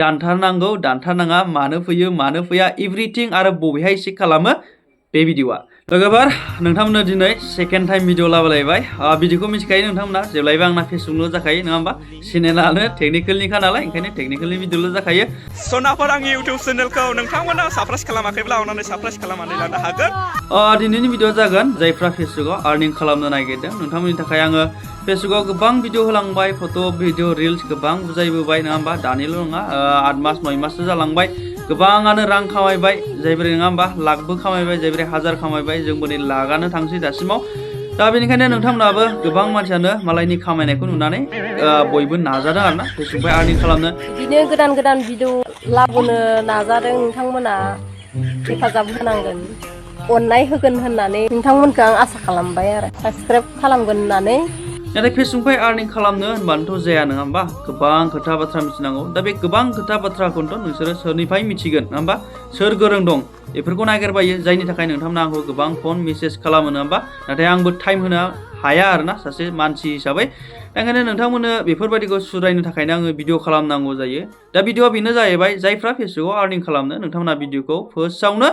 दानथारनांगौ दानथारनाङा मानो फैया एभ्रिथिं आरो बबेहाय चेक खालामो बे भिडिअआ लोगोफोर नोंथांमोननो दिनै सेकेन्ड टाइम भिडिअ लाबोलायबाय भिडिअखौ मिथिखायो नोंथांमोना जेब्लायबो आंना फेसबुकल' जाखायो नङा होमबा चेनेलानो टेकनिकेलनिखा नालाय ओंखायनो टेकनिकेलनि भिडिअल' जाखायो सनाफोर आंनि इउटिउब चेनेलखौ नोंथांमोना साबस्क्राइब खालामाखैब्ला अननानै साबस्क्राइब खालामनानै लानो हागोन दिनैनि भिडिअ जागोन जायफ्रा फेसबुकआव आर्निं खालामनो नागिरदों नोंथांमोननि थाखाय आङो फेसबुकआव गोबां भिडिअ होलांबाय फट' भिडिअ रिल्स गोबां बुजायबोबाय नङा होमबा दानिल' नङा 8 मास 9 माससो जालांबाय गोबाङानो रां खामायबाय जायबोरै नङा होमबा लाखबो खामायबाय जायबोरै हाजार खामायबाय जोंबो नै लाखआनो थांसै दासिमाव दा बेनिखायनो नोंथांमोनाबो गोबां मानसियानो मालायनि खामायनायखौ नुनानै बयबो नाजादों आरोना फेसबुकआव आर्निं खालामनो बिदिनो गोदान गोदान भिडिअ लाबोनो नाजादों नोंथांमोना हेफाजाब होनांगोन अननाय होगोन होननानै नोंथांमोनखौ आं आसा खालामबाय आरो साबस्क्राइब खालामगोन होननानै नाथाय फेसबुकनिफ्राय आर्निं खालामनो होनबानोथ' जाया नङा होमबा गोबां खोथा बाथ्रा मिथिनांगौ दा बे गोबां खोथा बाथ्राखौथ' नोंसोरो सोरनिफ्राय मिथिगोन नङा होमबा सोर गोरों दं बेफोरखौ नागिरबायो जायनि थाखाय नोंथांमोना आंखौ गोबां फन मेसेज खालामो नङा होमबा नाथाय आंबो टाइम होनो हाया आरोना सासे मानसि हिसाबै ओंखायनो नोंथांमोननो बेफोरबायदिखौ सुद्रायनो थाखायनो आङो भिडिअ खालामनांगौ जायो दा भिडिअआ बेनो जाहैबाय जायफ्रा फेसबुकआव आर्निं खालामनो नोंथांमोना भिडिअखौ फार्स्टआवनो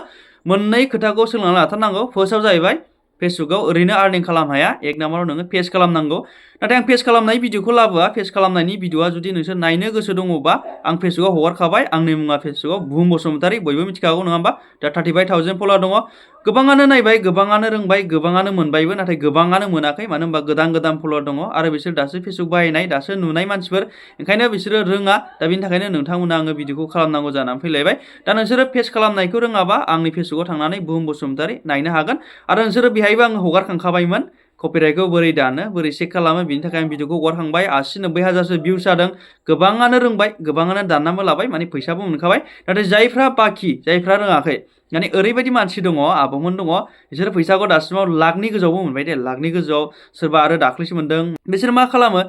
मोननै खोथाखौ सोलोंना लाथारनांगौ फार्स्टआव जाहैबाय फेसबुकआव ओरैनो आर्निं खालामनो हाया एक नाम्बाराव नोङो पेज खालामनांगौ नाथाय आं पेज खालामनाय भिडिअखौ लाबोआ पेज खालामनायनि भिडिअआ जुदि नोंसोर नायनो गोसो दङबा आं फेसबुकआव हगारखाबाय आंनि मुङा फेसबुकआव बुहुम बसुमतारी बयबो मिथिखागौ नङा होमबा दा 35,000 फलोवार दङ गोबाङानो नायबाय गोबाङानो रोंबाय गोबाङानो मोनबायबो नाथाय गोबाङानो मोनाखै मानो होनबा गोदान गोदान फलोवार दङ आरो बिसोर दासो फेसबुक बाहायनाय दासो नुनाय मानसिफोर ओंखायनो बिसोरो रोङा दा बेनि थाखायनो नोंथांमोना आङो भिडिअखौ खालामनांगौ जानानै फैलायबाय दा नोंसोरो पेज खालामनायखौ रोङाबा आंनि फेसबुकआव थांनानै बुहुम बसुमतारी नायनो हागोन आरो नोंसोरो बेहायबो आङो हगारखांखाबायमोन कपिराइटखौ बोरै दानो बोरै चेक खालामो बिनि थाखाय आं भिडिअखौ हगारखांबाय 80-90 हाजारसो भिउस जादों गोबाङानो रोंबाय गोबाङानो दाननाबो लाबाय माने फैसाबो मोनखाबाय नाथाय जायफ्रा बाखि जायफ्रा रोङाखै माने ओरैबायदि मानसि दङ आबौमोन दङ बिसोर फैसाखौ दासिमाव लाखनि गोजौआवबो मोनबाय दे लाखनि गोजौआव सोरबा आरो दाख्लैसो मोनदों बिसोर मा खालामो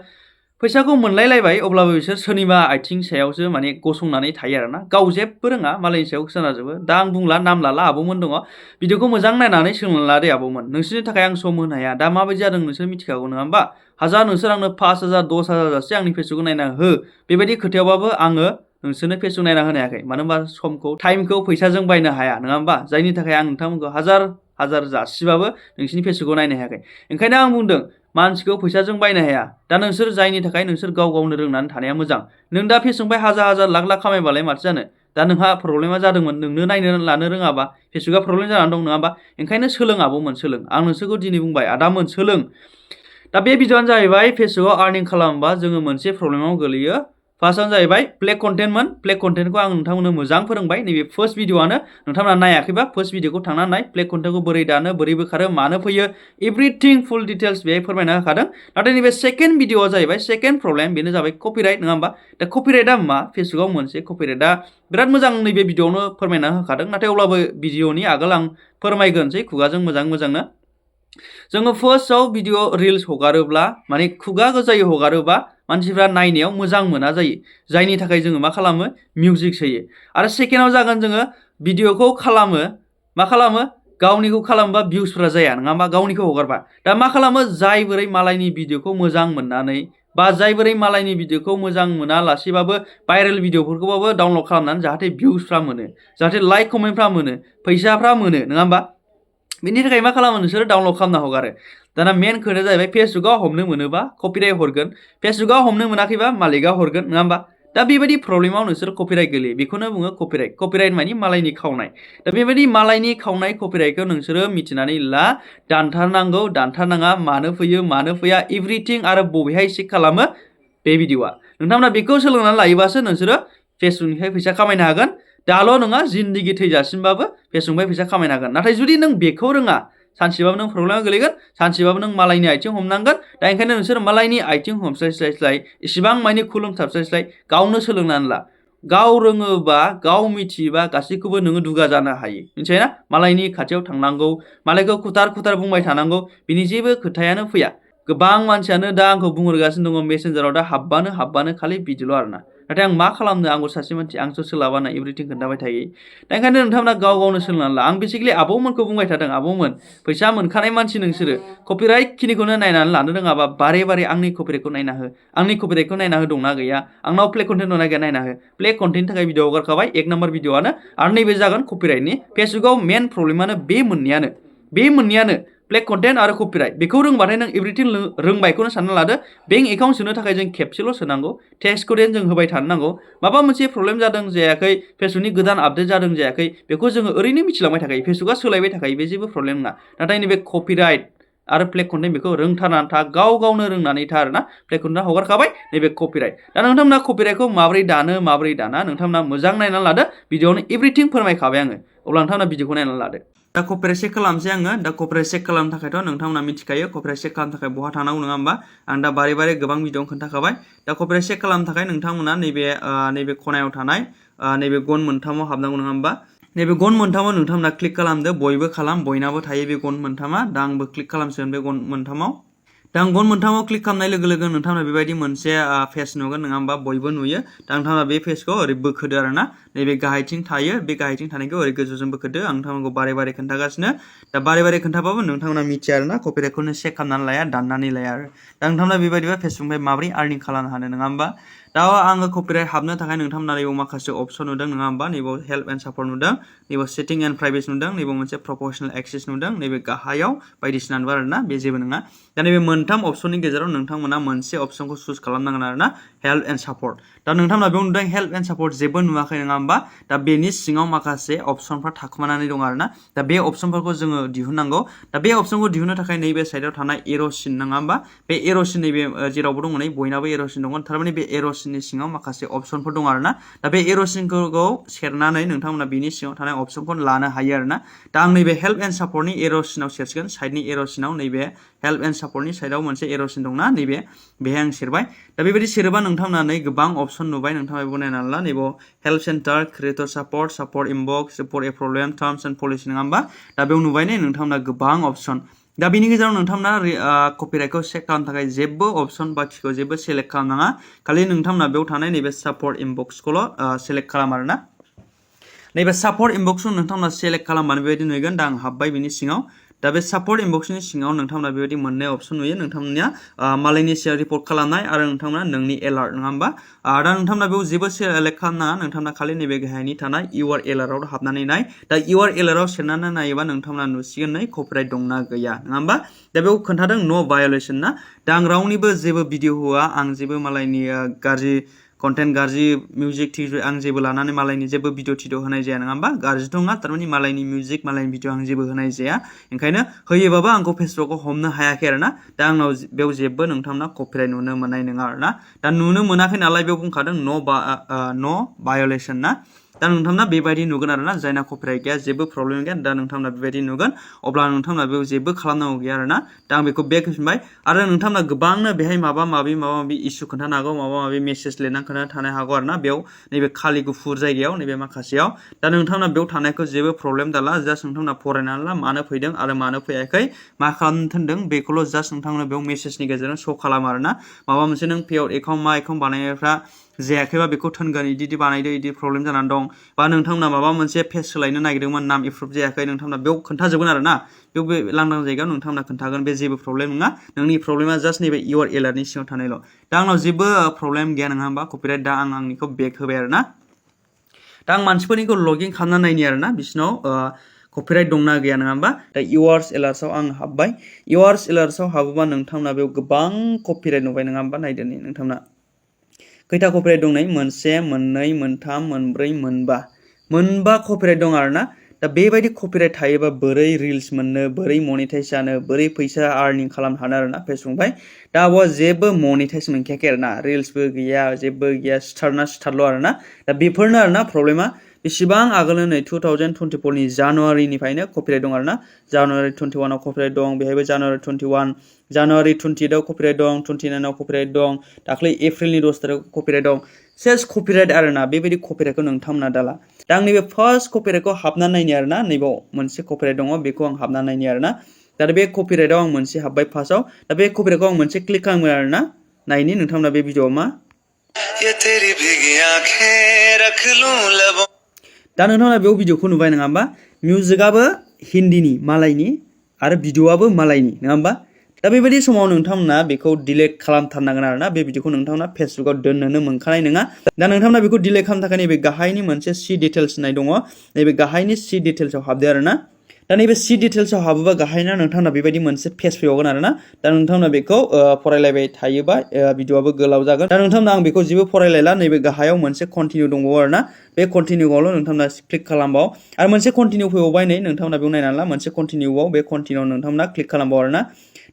फैसाखौ मोनलायलायबाय अब्लाबो बिसोर सोरनिबा आथिं सायावसो माने गसंनानै थायो आरोना गाव जेबो रोङा मालायनि सायाव सोनारजोबो दा आं बुंला नाम लाला आबौमोन दङ भिडिअखौ मोजां नायनानै सोलोंना ला दे आबौमोन नोंसोरनि थाखाय आं सम होनो हाया दा माबायदि जादों नोंसोर मिथिखागौ नङा होमबा हाजार नोंसोर आंनो 5,000 10,000 जासे आंनि फेसबुकखौ नायना हो बेबायदि खोथायावबाबो आङो नोंसोरनो फेसबुक नायना होनो हायाखै मानो होनबा समखौ टाइमखौ फैसाजों बायनो हाया नङा होमबा जायनि थाखाय आं नोंथांमोनखौ हाजार हाजार जासिबाबो नोंसोरनि फेसबुकखौ नायनो हायाखै ओंखायनो आं बुंदों मानसिखौ फैसाजों बायनो हाया दा नोंसोर जायनि थाखाय नोंसोर गाव गावनो रोंनानै थानाया मोजां नों दा फेसबुकनिफ्राय हाजार हाजार लाख लाख खामायबालाय माथो जानो दा नोंहा प्रब्लेमा जादोंमोन नोंनो नायनो लानो रोङाबा फेसबुकआ प्रब्लेम जानानै दं नङाबा ओंखायनो सोलों आबौमोन सोलों आं नोंसोरखौ दिनै बुंबाय आदामोन सोलों दा बे भिडिअआनो जाहैबाय फेसबुकआव आर्निं खालामोबा जोङो मोनसे प्रब्लेमाव गोलैयो फार्स्टआनो जाहैबाय फ्लेक कन्टेन्टमोन फ्लेक कन्टेन्टखौ आं नोंथांमोननो मोजां फोरोंबाय नैबे फार्स्ट भिडिअआनो नोंथांमोना नायाखैबा फार्स्ट भिडिअखौ थांनानै नाय फ्लेक कन्टेन्टखौ बोरै दानो बोरै बोखारो मानो फैयो एभ्रिथिं फुल डिटेल्स बेहाय फोरमायना होखादों नाथाय नैबे सेकेन्ड भिडिअआ जाहैबाय सेकेन्ड प्रब्लेम बेनो जाबाय कपिराइट नङा होमबा दा कपिराइटआ मा फेसबुकआव मोनसे कपिराइटआ बिराद मोजां नैबे भिडिअआवनो फोरमायना होखादों नाथाय अब्लाबो भिडिअनि आगोल आं फोरमायग्रोनोसै खुगाजों मोजांनो जोङो फार्स्टआव भिडिअ रिल्स हगारोब्ला माने खुगा गोजायै हगारोबा मानसिफ्रा नायनायाव मोजां मोना जायो जायनि थाखाय जोङो मा खालामो मिउजिक सोयो आरो सेकेन्डआव जागोन जोङो भिडिअखौ खालामो मा खालामो गावनिखौ खालामोबा भिउसफ्रा जाया नङा होमबा गावनिखौ हगारबा दा मा खालामो जाय बोरै मालायनि भिडिअखौ मोजां मोननानै बा जाय बोरै मालायनि भिडिअखौ मोजां मोनालासेबाबो भाइरेल भिडिअफोरखौबाबो डाउनलड खालामनानै जाहाथे भिउसफ्रा मोनो जाहाथे लाइक कमेन्टफ्रा मोनो फैसाफ्रा मोनो नङा होमबा बेनि थाखाय मा खालामो नोंसोरो डाउनलड खालामना हगारो दाना मेन खोथाया जाहैबाय फेसबुकआव हमनो मोनोबा कपिराइट हरगोन फेसबुकआव हमनो मोनाखैबा मालिकआ हरगोन नङा होमबा दा बेबायदि प्रब्लेमाव नोंसोर कपिराइट गोलैयो बेखौनो बुङो कपिराइट मानि मालायनि खावनाय दा बेबायदि मालायनि खावनाय कपिराइटखौ नोंसोरो मिथिनानै ला दानथारनांगौ दानथारनाङा मानो फैया एभ्रिथिं आरो बबेहाय चेक खालामो बे भिडिअआ नोंथांमोना बेखौ सोलोंनानै लायोबासो नोंसोरो फेसबुकनिफ्राय फैसा खामायनो हागोन दाल' नङा जिन्दगि थैजासिमबाबो फेसबुकनिफ्राय फैसा खामायनो हागोन नाथाय जुदि नों बेखौ रोङा सानसेबाबो नों प्रब्लेमाव गोलैगोन सानसेबाबो नों मालायनि आथिं हमनांगोन दा ओंखायनो नोंसोर मालायनि आथिं हमस्लायस्लाय इसिबां मानि खुलुमथाबस्लायस्लाय गावनो सोलोंनानै ला गाव रोङोबा गाव मिथियोबा गासैखौबो नोङो दुगा जानो हायो मिथिबायना मालायनि खाथियाव थांनांगौ मालायखौ खुथार बुंबाय थानांगौ बिनि जेबो खोथायानो फैया गोबां मानसियानो दा आंखौ बुंहरगासिनो दङ मेसेन्जाराव दा हाबबानो खालि भिडिअल' आरोना नाथाय आं मा खालामनो आंबो सासे मानसि आंसो सोलाबाना एभ्रिथिं खोन्थाबाय थायो दा ओंखायनो नोंथांमोना गाव गावनो सोलोंनानै ला आं बेसिकेलि आबौमोनखौ बुंबाय थादों आबौमोन फैसा मोनखानाय मानसि नोंसोरो कपिराइट खिनिखौनो नायनानै लानो रोङाबा बारे बारे आंनि कपिराइटखौ नायना हो आंनि कपिराइटखौ नायना हो दंना गैया आंनाव प्ले कन्टेन्ट दंना गैया नायना हो प्ले कन्टेन्टनि थाखाय भिडिअ हगारखाबाय 1 नाम्बार भिडिअआनो आरो नैबे जागोन कपिराइटनि फेसबुकाव मेन प्रब्लेमानो बे मोननैयानो प्ले कन्टेन्ट आरो कपिराइट बेखौ रोंबाथाय नों एभ्रिथिं रोंबायखौनो सानना लादो बेंक एकाउन्ट सोनो थाखाय जों खेबसेल' सोनांगौ टेक्स कन्टेन्ट जों होबाय थानो नांगौ माबा मोनसे प्रब्लेम जादों जायाखै फेसबुकनि गोदान आपडेट जादों जायाखै बेखौ जोङो ओरैनो मिथिलांबाय थाखायो फेसबुकआ सोलायबाय थाखायो बे जेबो प्रब्लेम नङा नाथाय नैबे कपिराइट आरो प्ले कन्टेन्ट बेखौ रोंथारनानै था गाव गावनो रोंनानै था आरोना प्ले कन्टेन्ट हगारखाबाय नैबे कपिराइट दा नोंथांमोना कपिराइटखौ माबोरै दाना नोंथांमोना मोजां नायनानै लादो भिडिअआवनो एभ्रिथिं फोरमायखाबाय आङो अब्ला नोंथांमोना भिडिअखौ नायनानै लादो दा कपिराइट चेक खालामसै आङो दा कपिराइट चेक खालामनो थाखायथ' नोंथांमोना मिथिखायो कपिराइट चेक खालामनो थाखाय बहा थानांगौ नङा होमबा आं दा बारे गोबां भिडिअ खोन्थाखाबाय दा कपिराइट चेक खालामनो थाखाय नोंथांमोना नैबे खनायाव थानाय नैबे गन मोनथामाव हाबनांगौ नङा होमबा नैबे गन मोनथामाव नोंथांमोना क्लिक खालामदो बयबो खालाम बयनाबो थायो बे गन मोनथामा दा आंबो क्लिक खालामसिगोन बे गन मोनथामाव दा आं गन मोनथामाव क्लिक खालामनाय लोगो लोगो नोंथांमोना बेबायदि मोनसे पेज नुगोन नङा होमबा बयबो नुयो दा नोंथांमोना बे पेजखौ ओरै बोखोदो आरोना नैबे गाहायथिं थायो बे गाहायथिं थानायखौ ओरै गोजौजों बोखोदो आं नोंथांमोनखौ बारे खोन्थागासिनो दा बारे खोन्थाबाबो नोंथांमोना मिथिया आरोना कपिराइटखौनो चेक खालामनानै लाया दाननानै लाया आरो दा नोंथांमोना बेबायदिबा फेसबुकनिफ्राय माबोरै आर्निं खालामनो हानो नङा होमबा दा आङो कपिराइट हाबनो थाखाय नोंथांमोना नैबाव माखासे अपसन नुदों नङा होमबा नैबाव हेल्प एन्ड सापर्ट नुदों नैबाव सेटिं एन्ड प्राइभेसि नुदों नैबाव मोनसे प्रफेसनेल एक्सेस नुदों नैबे गाहायाव बायदिसिना नुदों आरोना बे जेबो नङा दा नैबे मोनथाम अपसननि गेजेराव नोंथांमोना मोनसे अपसनखौ चुज खालामनांगोन आरोना हेल्प एन्ड सापर्ट दा नोंथांमोना बेयाव नुदों हेल्प एन्ड सापर्ट जेबो नुवाखै नङा होमबा दा बेनि सिङाव माखासे अपसनफ्रा थाखुमानानै दं आरोना दा बे अपसनफोरखौ जोङो दिहुननांगौ दा बे अपसनखौ दिहुननो थाखाय नैबे साइडआव थानाय एर'सिन नङा होमबा बे एर'सिन नैबे जेरावबो दङ नै बयनाबो एर'सिन दङ थारमाने बे एर'सिननि सिङाव माखासे अपसनफोर दं आरोना दा बे एर'सिनखौ सेरनानै नोंथांमोना बेनि सिङाव थानाय अपसनखौ लानो हायो आरोना दा आं नैबे हेल्प एन्ड सापर्टनि एर'सिनाव सेरसिगोन साइडनि एर'सिनाव नैबे हेल्प एन्ड सापर्टनि साइडआव मोनसे एर'सिन दंना नैबे बेहाय आं सेरबाय दा बेबायदि सेरोबा नोंथांमोना नै गोबां अपसन नुबाय नोंथाङा बेखौ नायनानै ला नैबाव help centre creator support inbox report a problem terms and policy नङा होमबा दा बेयाव नुबाय नै नोंथांमोना गोबां अपसन दा बेनि गेजेराव नोंथांमोना कपिराइटखौ चेक खालामनो थाखाय जेबो अपसन बाखिखौ जेबो सेलेक्ट खालामनाङा खालि नोंथांमोना बेयाव थानाय नैबे सापर्ट इनबक्सखौल' सेलेक्ट खालाम आरोना नैबे सापर्ट इनबक्सखौ नोंथांमोना सेलेक्ट खालामबानो बेबायदि नुगोन दा आं हाबबाय बिनि सिङाव दा बे सापर्ट इनबक्सनि सिङाव नोंथांमोना बेबायदि मोननै अपसन नुयो नोंथांमोननिया मालायनि सायाव रिपर्ट खालामनाय आरो नोंथांमोना नोंनि एलार्ट नङा होमबा दा नोंथांमोना बेयाव जेबो सेलेक्ट खालामनाङा नोंथांमोना खालि नैबे गाहायनि थानाय इउआर एलार्टआव हाबनानै नाय दा इउआर एलार्टआव सेरनानै नायोबा नोंथांमोना नुसिगोन नै कपिराइट दंना गैया नङा होमबा दा बेयाव खोन्थादों नो भायलेसन ना दा आं रावनिबो जेबो भिडिअ होआ आं जेबो मालायनि गाज्रि कन्टेन्ट गाज्रि मिउजिक आं जेबो लानानै मालायनि जेबो भिडिअ होनाय जाया नङा होमबा गाज्रिथ' नङा थारमाने मालायनि मिउजिक मालायनि भिडिअ आं जेबो होनाय जाया ओंखायनो होयोबाबो आंखौ फेसबुकाव हमनो हायाखै आरोना दा आंनाव बेयाव जेबो नोंथांमोना कपिराइट नुनो मोननाय नङा आरोना दा नुनो मोनाखै नालाय बेयाव बुंखादों नो भायलेसन ना दा नोंथांमोना बेबायदि नुगोन आरोना जायना कपिराइट गैया जेबो प्रब्लेम गैया दा नोंथांमोना बेबायदि नुगोन अब्ला नोंथांमोना बेयाव जेबो खालामनांगौ गैया आरोना दा आं बेखौ बेक होफिनबाय आरो नोंथांमोना गोबांनो बेहाय माबा माबि इसु खोन्थानो हागौ माबा माबि मेसेज लिरनानै खोन्थानो थानो हागौ आरोना बेयाव नैबे खालि गुफुर जायगायाव नैबे माखासेयाव दा नोंथांमोना बेयाव थानायखौ जेबो प्रब्लेम दाला जास्ट नोंथांमोना फरायनानै ला मानो फैदों आरो मानो फैयाखै मा खालामनो थिनदों बेखौल' जास्ट नोंथांमोना बेयाव मेसेजनि गेजेरजों श' खालामो आरोना माबा मोनसे नों पेआउट एकाउन्ट बानायनायफ्रा जायाखैबा बेखौ थोनगोन इदि बानायदो इदि प्रब्लेम जानानै दं बा नोंथांमोना माबा मोनसे पेज सोलायनो नागिरदोंमोन नाम एप्रुभ जायाखै नोंथांमोना बेयाव खोन्थाजोबगोन आरोना बेयाव बे लांदां जायगायाव नोंथांमोना खोन्थागोन बे जेबो प्रब्लेम नङा नोंनि प्रब्लेमा जास्ट नैबे इउआर एलार्टनि सिङाव थानायल' दा आंनाव जेबो प्रब्लेम गैया नङा होमबा कपिराइट दा आं आंनिखौ बेक होबाय आरोना दा आं मानसिफोरनिखौ लगइन खालामना नायनि आरोना बिसिनाव कपिराइट दंना गैया नङा होमबा दा इउआर्स एलार्ट्सआव आं हाबबाय इउआर्स एलार्ट्सआव हाबोबा नोंथांमोना बेयाव गोबां कपिराइट नुबाय नङा होमबा नायदो नोंथांमोना खैथा कपिराइट दं नै मोनसे मोननै मोनथाम मोनब्रै मोनबा कपिराइट दं आरोना दा बेबायदि कपिराइट थायोबा बोरै रिल्स मोननो बोरै मनिटाइज जानो बोरै फैसा आर्निं खालामनो हानो आरोना फेसबुकनिफ्राय दा बाव जेबो मनिटाइज मोनखायाखै आरोना रिल्सबो गैया जेबो गैया स्टार्टल' आरोना दा बेफोरनो आरोना प्रब्लेमा बेसेबां आगोलनो नै 2024नि जानुवारिनिफ्रायनो कपिराइट दं आरोना जानुवारि 21आव कपिराइट दं बेहायबो जानुवारि 21 जानुवारि 28आव कपिराइट दं 29आव कपिराइट दं दाख्लै एप्रिलनि 10 तारिखआव कपिराइट दं सेस कपिराइट आरोना बेबायदि कपिराइटखौ नोंथांमोना दाला दा आं नैबे फार्स्ट कपिराइटखौ हाबना नायनि आरोना नैबाव मोनसे कपिराइट दङ बेखौ आं हाबना नायनि आरोना दा बे कपिराइटआव आं मोनसे हाबबाय फार्स्टआव दा बे कपिराइटखौ आं मोनसे क्लिक खालामो आरोना नायनि नोंथांमोना बे भिडिअआव मा दा नोंथांमोना बेयाव भिडिअखौ नुबाय नङा होमबा मिउजिकआबो हिन्दीनि मालायनि आरो भिडिअआबो मालायनि नङा होमबा दा बेबायदि समाव नोंथांमोना बेखौ डिलीट खालामथारनांगोन आरोना बे भिडिअखौ नोंथांमोना फेसबुकआव दोननोनो मोनखानाय नङा दा नोंथांमोना बेखौ डिलीट खालामनो थाखाय नैबे गाहायनि मोनसे सी डिटेल्स होननाय दङ नैबे गाहायनि सी डिटेल्सआव हाबदो आरोना दा नैबे सी डिटेल्सआव हाबोबा गाहायना नोंथांमोना बेबायदि मोनसे पेज फैबावगोन आरोना दा नोंथांमोना बेखौ फरायलायबाय थायोबा भिडिअआबो गोलाव जागोन दा नोंथांमोना आं बेखौ जेबो फरायलायला नैबे गाहायाव मोनसे कन्टिनिउ दंबावो आरोना बे कन्टिनिउआवल' नोंथांमोना क्लिक खालामबाव आरो मोनसे कन्टिनिउ फैबावबाय नै नोंथांमोना बेयाव नायनानै ला मोनसे कन्टिनिउआव बे कन्टिनिउआव नोंथांमोना क्लिक खालामबाव आरोना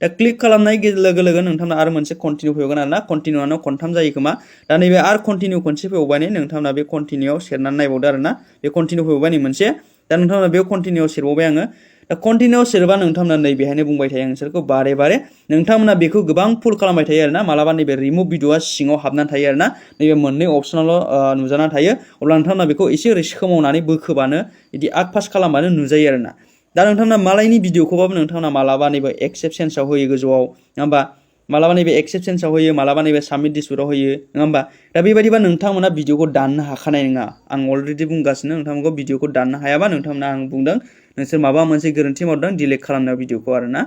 दा क्लिक खालामनाय लोगो लोगो नोंथांमोना आरो मोनसे कन्टिनिउ फैबावगोन आरोना कन्टिनिउआनो खनथाम जायो खोमा दा नैबे आरो कन्टिनिउ खनसे फैबावबाय नै नोंथांमोना बे कन्टिनिउआव सेरनानै नायबावदो आरोना बे कन्टिनिउ फैबावबाय नै मोनसे दा नोंथांमोना बेयाव कन्टिनिउआव सेरबावबाय आङो दा कन्टिनिउ सेरबा नोंथांमोना नै बेहायनो बुंबाय थायो आं नोंसोरखौ बारे बारे नोंथांमोना बेखौ गोबां फुल खालामबाय थायो आरोना मालाबा नैबे रिमुभ भिडिअआ सिङाव हाबनानै थायो आरोना नैबे मोननै अपसनाल' नुजानानै थायो अब्ला नोंथांमोना बेखौ एसे ओरै सोमावनानै बोखोबानो बिदि आग पास खालामबानो नुजायो आरोना दा नोंथांमोना मालायनि भिडिअखौबाबो नोंथांमोना मालाबा नैबे एक्सेप्शन्सआव होयो गोजौआव नङा होमबा मालाबा नैबे एक्सेप्शन्सआव होयो मालाबा नैबे साबमिट डिसपुटआव होयो नङा होमबा दा बेबायदिबा नोंथांमोना भिडिअखौ दाननो हाखानाय नङा आं अलरेडि बुंगासिनो नोंथांमोनखौ भिडिअखौ दाननो हायाबा नोंथांमोना आं बुंदों नोंसोर माबा मोनसे गोरोन्थि मावदों डिलीट खालामनायाव भिडिअखौ आरोना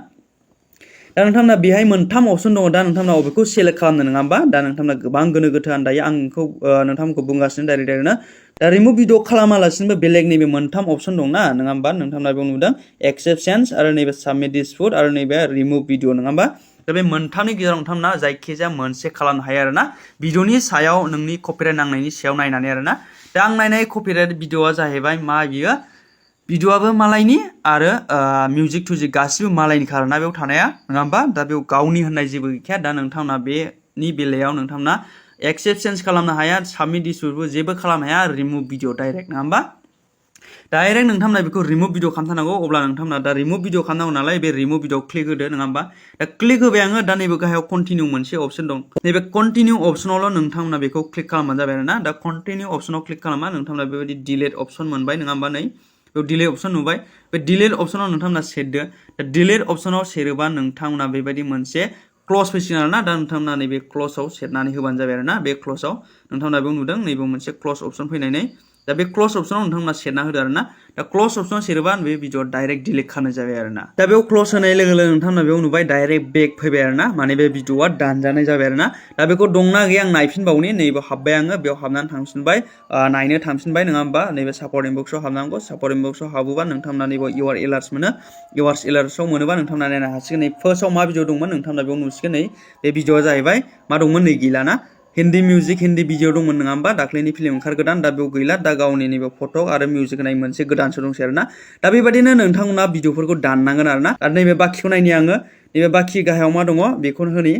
दा नोंथांमोना बेहाय मोनथाम अपसन दङ दा नोंथांमोना अबेखौ सेलेक्ट खालामनो नङा होमबा दा नोंथांमोना गोबां गोनो गोथो आन्दायो आं नोंथांमोनखौ बुंगासिनो डाइरेक्टनो दा रिमुभ भिडिअ खालामालासिनोबो बेलेग नैबे मोनथाम अपसन दंना नङा होमबा नोंथांमोना बेयाव नुदों एक्सेप्शन्स आरो नैबे साबमिट डिसपुट आरो नैबे रिमुभ भिडिअ नङा होमबा दा बे मोनथामनि गेजेराव नोंथांमोना जायखिजाया मोनसे खालामनो हायो आरोना भिडिअनि सायाव नोंनि कपिराइट नांनायनि सायाव नायनानै आरोना दा आं नायनाय कपिराइट भिडिअआ जाहैबाय मा बियो भिडिअआबो मालायनि आरो मिउजिक टुजिक गासिबो मालायनिखा आरोना बेयाव थानाया नङा होमबा दा बेयाव गावनि होननाय जेबो गैखाया दा नोंथांमोना बेनि बेलायाव नोंथांमोना एक्सेप्शन्स खालामनो हाया साबमिट डिसपुटबो जेबो खालामनो हाया रिमुभ भिडिअ डाइरेक्ट नङा होमबा डाइरेक्ट नोंथांमोना बेखौ रिमुभ भिडिअ खालामथारनांगौ अब्ला नोंथांमोना दा रिमुभ भिडिअ खालामनांगौ नालाय बे रिमुभ भिडिअ क्लिक होदो नङा होमबा दा क्लिक होबाय आङो दा नैबे गाहायाव कन्टिनिउ मोनसे अपसन दं नैबे कन्टिनिउ अपसनावल' नोंथांमोना बेखौ क्लिक खालामबानो जाबाय आरोना दा कन्टिनिउ अपसनाव क्लिक खालामबा नोंथांमोना बेबायदि डिलीट अपसन मोनबाय नङा होमबा नै बेयाव डिलीट अपसन नुबाय बे डिलीट अपसनाव नोंथांमोना सेरदो दा डिलीट अपसनाव सेरोबा नोंथांमोना बेबायदि मोनसे क्लस फैसिगोन आरोना दा नोंथांमोना नैबे क्लसआव सेरनानै होबानो जाबाय आरोना बे क्लसआव नोंथांमोना बेयाव नुदों नैबे मोनसे क्लस अपसन फैनानै दा बे क्लस अपसनाव नोंथांमोना सेरना होदो आरोना दा क्लस अपसनाव सेरोबा बे भिडिअ डाइरेक्ट डिलीट खालामनाय जाबाय आरोना दा बेयाव क्लस होनाय लोगो लोगो नोंथांमोना बेयाव नुबाय डाइरेक्ट बेक फैबाय आरोना माने बे भिडिअआ दानजानाय जाबाय आरोना दा बेखौ दंना गैया आं नायफिनबावनि नैबेयाव हाबबाय आङो बेयाव हाबनानै थांफिनबाय नायनो थांफिनबाय नङा होमबा नैबे सापर्ट इनबक्सआव हाबनांगौ सापर्ट इनबक्सआव हाबोबा नोंथांमोना नैबेयाव इउआर एलार्ट्स मोनो इउआर एलार्ट्सआव मोनोबा नोंथांमोना नायनो हासिगोन नै फार्स्टआव मा भिडिअ दंमोन नोंथांमोना बेयाव नुसिगोन नै बे भिडिअआ जाहैबाय मा दंमोन नै गैलाना हिन्दी मिउजिक हिन्दी भिडिअ दंमोन नङा होमबा दाख्लैनि फिल्म ओंखारगोदान दा बेयाव गैला दा गावनि नैबे फट' आरो मिउजिक होनाय मोनसे गोदानसो दंसै आरोना दा बेबायदिनो नोंथांमोना भिडिअफोरखौ दाननांगोन आरोना आरो नैबे बाखिखौ नायनि आङो नैबे बाखि गाहायाव मा दङ बेखौनो होनि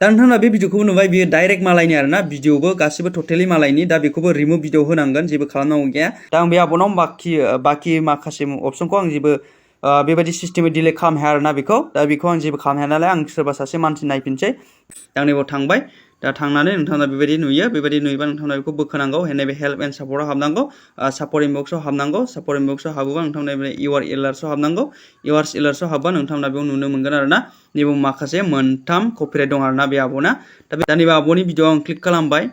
दा नोंथांमोना बे भिडिअखौबो नुबाय बियो डाइरेक्ट मालायनि आरोना भिडिअबो गासिबो टटेलि मालायनि दा बेखौबो रिमुभ भिडिअ होनांगोन जेबो खालामनांगौ गैया दा आं बे आबनाव बाखि माखासे अपसनखौ आं जेबो बेबायदि सिस्टेमै डिलीट खालामनो हाया आरोना दा बेखौ आं जेबो खालामनो हाया नालाय आं सोरबा सासे मानसि नायफिनसै दा आं नैबाव थांबाय दा थांनानै नोंथांमोना बेबायदि नुयो बेबायदि नुयोबा नोंथांमोना बेखौ बोखोनांगौ नैबे हेल्प एन्ड सापर्टआव हाबनांगौ सापर्ट इनबक्सआव हाबनांगौ सापर्ट इनबक्सआव हाबोबा नोंथांमोना इउआर एलार्ट्सआव हाबनांगौ इउआर एलार्ट्सआव हाबबा नोंथांमोना बेयाव नुनो मोनगोन आरोना नैबे माखासे मोनथाम कपिराइट दं आरोना बे आब'ना दा नैबे आब'नि भिडिअ आं क्लिक खालामबाय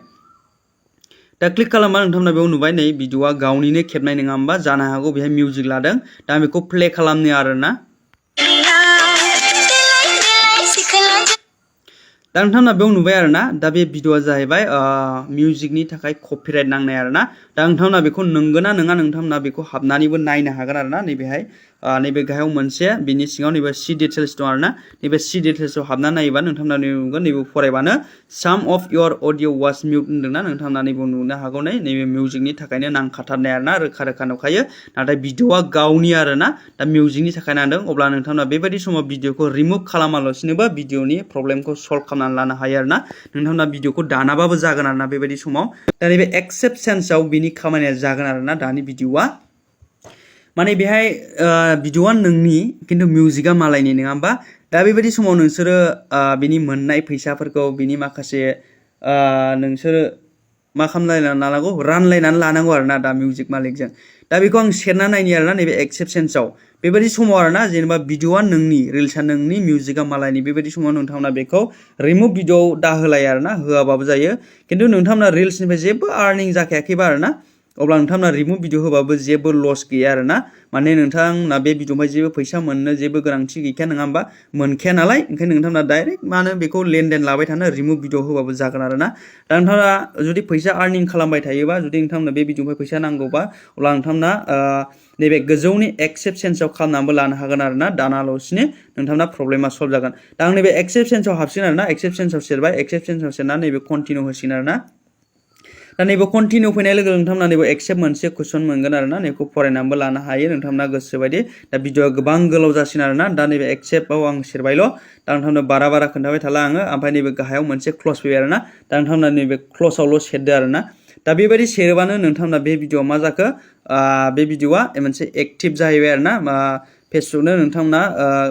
दा क्लिक खालामबा नोंथांमोना बेयाव नुबाय नै भिडिअआ गावनिनो खेबनाय नङा होमबा जानो हागौ बेहाय मिउजिक लादों दा आं बेखौ प्ले खालामनो आरोना दा नोंथांमोना बेयाव नुबाय आरोना दा बे भिडिअआ जाहैबाय मिउजिकनि थाखाय कपिराइट नांनाय आरोना दा नोंथांमोना बेखौ नंगौना नङा नोंथांमोना बेखौ हाबनानैबो नायनो हागोन आरोना नैबेहाय नैबे गाहायाव मोनसे बिनि सिङाव नैबे सी डिटेल्स दं आरोना नैबे सी डिटेल्सआव हाबनानै नायोबा नोंथांमोना नुगोन नैबे फरायबानो साम अफ इयर अडिअ वाज मिउट होनदोंना नोंथांमोना नैबे नुनो हागौ नैबे मिउजिकनि थाखायनो नांखाथारनाय आरोना रोखा रोखा नुखायो नाथाय भिडिअआ गावनि आरोना दा मिउजिकनि थाखाय नांदों अब्ला नोंथांमोना बेबायदि समाव भिडिअखौ रिमुभ खालामालासिनोबो भिडिअनि प्रब्लेमखौ सल्भ खालामनानै लानो हायो आरोना नोंथांमोना भिडिअखौ दानाबाबो जागोन आरोना बेबायदि समाव दा नैबे एक्सेप्शन्सआव बिनि खामानिया जागोन आरोना दानि भिडिअआ माने बेहाय भिडिअआ नोंनि खिन्थु मिउजिकआ मालायनि नङा होमबा दा बेबायदि समाव नोंसोरो बिनि मोननाय फैसाफोरखौ बिनि माखासे नोंसोरो मा खालामलायनानै लानांगौ रानलायनानै लानांगौ आरोना दा मिउजिक मालिकजों दा बेखौ आं सेरना नायनि आरोना नैबे एक्सेप्शन्सआव बेबायदि समाव आरोना जेनेबा भिडिअआ नोंनि रिल्सआ नोंनि मिउजिकआ मालायनि बेबायदि समाव नोंथांमोना बेखौ रिमुभ भिडिअ दाहोलाय आरोना होआबाबो जायो खिन्थु नोंथांमोना रिल्सनिफ्राय जेबो आर्निं जाखायाखैबा आरोना अब्ला नोंथांमोना रिमुभ भिडिअ होबाबो जेबो लस गैया आरोना माने नोंथांमोना बे भिडिअनिफ्राय जेबो फैसा मोननो जेबो गोनांथि गैखाया नङा होमबा मोनखाया नालाय ओंखायनो नोंथांमोना डाइरेक्ट मानो बेखौ लेनदेन लाबाय थानो रिमुभ भिडिअ होबाबो जागोन आरोना दा नोंथाङा जुदि फैसा आर्निं खालामबाय थायोबा जुदि नोंथांमोना बे भिडिअनिफ्राय फैसा नांगौबा अब्ला नोंथांमोना नैबे गोजौनि एक्सेप्शन्सआव खालामनानैबो लानो हागोन आरोना दानाल'सिनो नोंथांमोना प्रब्लेमा सल्भ जागोन दा आं नैबे एक्सेप्शन्सआव हाबसिगोन आरोना एक्सेप्शन्सआव सेरबाय एक्सेप्शन्सआव सेरना नैबे कन्टिनिउ होसिगोन आरोना दा नैबे कन्टिनिउ फैनाय लोगो नोंथांमोना नैबे एक्सेप्ट मोनसे कुइसन मोनगोन आरोना नैखौ फरायनानैबो लानो हायो नोंथांमोना गोसोबायदि दा भिडिअआ गोबां गोलाव जासिन आरोना दा नैबे एक्सेप्टआव आं सेरबायल' दा नोंथांमोना बारा खोन्थाबाय थाला आङो ओमफ्राय नैबे गाहायाव मोनसे क्लस फैबाय आरोना दा नोंथांमोना नैबे क्लसआवल' सेरदो आरोना दा बेबायदि सेरोबानो नोंथांमोना बे भिडिअआ मा जाखो बे भिडिअआ मोनसे एक्टिभ जाहैबाय आरोना फेसबुकनो नोंथांमोना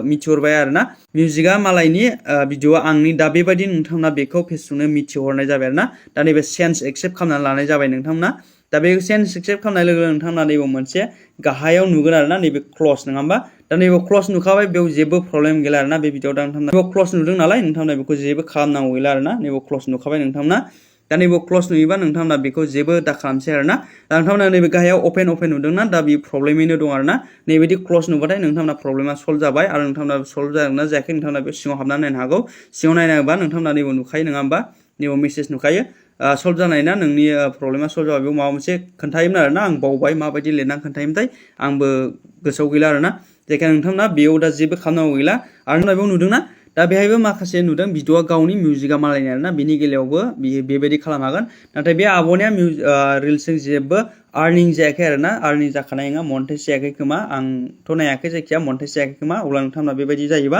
मिथिहरबाय आरोना मिउजिकआ मालायनि भिडिअआ आंनि दा बेबायदि नोंथांमोना बेखौ फेसबुकनो मिथिहरनाय जाबाय आरोना दा नैबे सेन्स एक्सेप्ट खालामनानै लानाय जाबाय नोंथांमोना दा बे सेन्स एक्सेप्ट खालामनाय लोगो नोंथांमोना नैबे मोनसे गाहायाव नुगोन आरोना नैबे क्लस नङा होमबा दा नैबे क्लस नुखाबाय बेयाव जेबो प्रब्लेम गैला आरोना बे भिडिअआव दा नोंथांमोना बेयाव क्लस नुदों नालाय नोंथांमोना बेखौ जेबो खालामनांगौ गैला आरोना नैबे क्लस नुखाबाय नोंथांमोना दा नैबे क्लस नुयोबा नोंथांमोना बेखौ जेबो दा खालामसै आरोना दा नोंथांमोना नैबे गाहायाव अपेन नुदोंना दा बे प्रब्लेमैनो दं आरोना नैबायदि क्लस नुबाथाय नोंथांमोना प्रब्लेमा सल्भ जाबाय आरो नोंथांमोना सल्भ जादोंना जायाखै नोंथांमोना बे सिङाव हाबनानै नायनो हागौ सिङाव नायनांगौबा नोंथांमोना नैबे नुखायो नङा होमबा नैबे मेसेज नुखायो सल्भ जानाय ना नोंनि प्रब्लेमा सल्भ जाबाय बेयाव माबा मोनसे खोन्थायोमोन आरोना आं बावबाय माबायदि लिरनानै खोन्थायोमोनथाय आंबो गोसोआव गैला आरोना जायखिजाया नोंथांमोना बेयाव दा जेबो खालामनांगौ गैला आरो बेयाव नुदोंना दा बेहायबो माखासे नुदों भिडिअआ गावनि मिउजिकआ मालायनि आरोना बेनि बेलायावबो बेबायदि खालामनो हागोन नाथाय बे आब'निया रिल्सजों जेबो आर्निं जायाखै आरोना आर्निं जाखानाय नङा मनिटाइज जायाखै खोमा आंथ' नायाखै जायखिया मनिटाइज जायाखै खोमा अब्ला नोंथांमोना बेबायदि जायोबा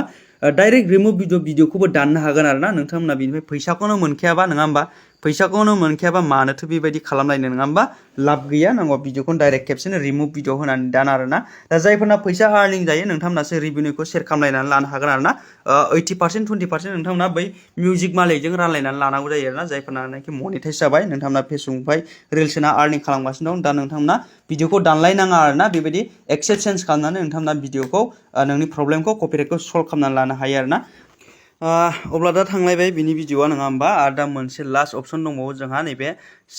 डाइरेक्ट रिमुभ भिडिअखौबो दाननो हागोन आरोना नोंथांमोना बेनिफ्राय फैसाखौनो मोनखायाबा नङा होमबा फैसाखौनो मोनखायाबा मानोथो बेबायदि खालामलायनो नङा होमबा लाब गैया नांगौ भिडिअखौनो डाइरेक्ट खेबसेनो रिमुभ भिडिअ होनानै दान आरोना दा जायफोरना फैसा आर्निं जायो नोंथांमोनासो रिभिनिउखौ सेयार खालामलायनानै लानो हागोन आरोना 80% 20% नोंथांमोना बै मिउजिक मालिकजों रानलायनानै लानांगौ जायो आरोना जायफोरनाखि मनिटाइज जाबाय नोंथांमोना फेसबुकनिफ्राय रिल्स होना आर्निं खालामगासिनो दं दा नोंथांमोना भिडिअखौ दानलायनाङा आरोना बेबायदि एक्सेप्शन्स खालामनानै नोंथांमोना भिडिअखौ नोंनि प्रब्लेमखौ कपिराइटखौ सल्भ खालामनानै लानो हायो आरोना अब्ला दा थांलायबाय बिनि भिडिअआ नङा होमबा आरो दा मोनसे लास्ट अपसन दंबावो जोंहा नैबे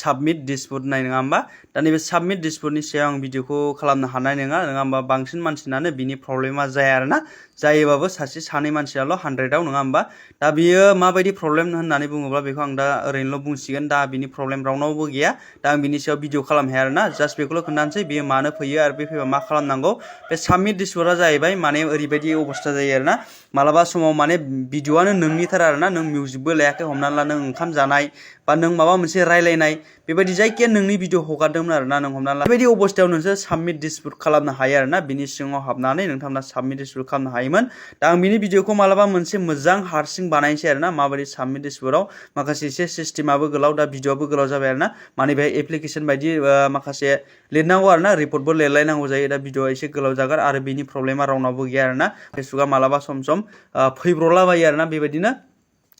साबमिट डिसपुट नाय नङा होमबा दा नैबे साबमिट डिसपुटनि सायाव आं भिडिअखौ खालामनो हानाय नङा होमबा बांसिन मानसिनानो बिनि प्रब्लेमा जाया आरोना जायोबाबो सासे सानै मानसियाल' 100आव नङा होमबा दा बियो माबायदि प्रब्लेम होननानै बुङोब्ला बेखौ आं दा ओरैनोल' बुंसिगोन दा बिनि प्रब्लेम रावनावबो गैया दा आं बिनि सायाव भिडिअ खालामनो हाया आरोना जास्ट बेखौल' खोन्थानोसै बेयो मानो फैयो आरो बे फैबा मा खालामनांगौ बे साबमिट डिसपुटआ जाहैबाय माने ओरैबायदि अबस्था जायो आरोना मालाबा समाव माने भिडिअआनो नोंनिथार आरोना नों मिउजिकबो लायाखै हमनानै ला नों ओंखाम जानाय बा नों माबा मोनसे रायलायनाय बेबायदि जायखिया नोंनि भिडिअ हगारदोंमोन आरोना नों हमनानै ला बेबायदि अबस्थायाव नोंसोर साबमिट डिसपुट खालामनो हायो आरोना बिनि सिङाव हाबनानै नोंथांमोना साबमिट डिसपुट खालामनो हायोमोन दा आं बिनि भिडिअखौ मालाबा मोनसे मोजां हारसिं बानायनोसै आरोना माबायदि साबमिट डिसपुटआव माखासे एसे सिस्टेमाबो गोलाव दा भिडिअआबो गोलाव जाबाय आरोना माने बेहाय एप्लिकेसन बायदि माखासे लिरनांगौ आरोना रिपर्टबो लिरलायनांगौ जायो दा भिडिअआ एसे गोलाव जागोन आरो बिनि प्रब्लेमा रावनावबो गैया आरोना फेसबुकआ मालाबा सम फैब्रलाबायो आरोना बेबायदिनो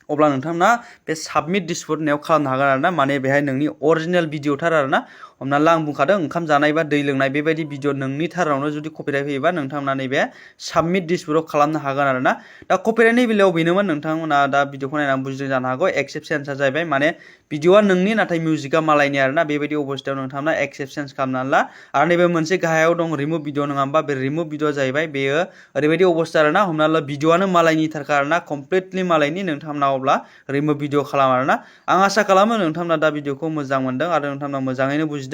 अब्ला नोंथांमोना बे साबमिट डिसपुट होननायाव खालामनो हागोन आरोना माने बेहाय नोंनि अरिजिनेल भिडिअथार आरोना हमना ला आं बुंखादों ओंखाम जानाय बा दै लोंनाय बेबायदि भिडिअ नोंनि थारावनो जुदि कपिराइट फैयोबा नोंथांमोना नैबे साबमिट डिसपुटआव खालामनो हागोन आरोना दा कपिराइटनि बेलायाव बेनोमोन नोंथांमोना दा भिडिअखौ नायनानै बुजिदों जानो हागौ एक्सेप्शन्सआ जाहैबाय माने भिडिअआ नोंनि नाथाय मिउजिकआ मालायनि आरोना बेबायदि अबस्थायाव नोंथांमोना एक्सेप्शन्स खालामनानै ला आरो नैबे मोनसे गाहायाव दं रिमुभ भिडिअ नङा होमबा बे रिमुभ भिडिअ जाहैबाय बेयो ओरैबायदि अबस्था आरोना हमना ला भिडिअआनो मालायनि थारखा आरोना कमप्लिटलि मालायनि नोंथांमोना अब्ला रिमुभ भिडिअ खालाम आरोना आं आसा खालामो नोंथांमोना दा भिडिअखौ मोजां मोनदों आरो नोंथांमोना मोजाङैनो बुजिदों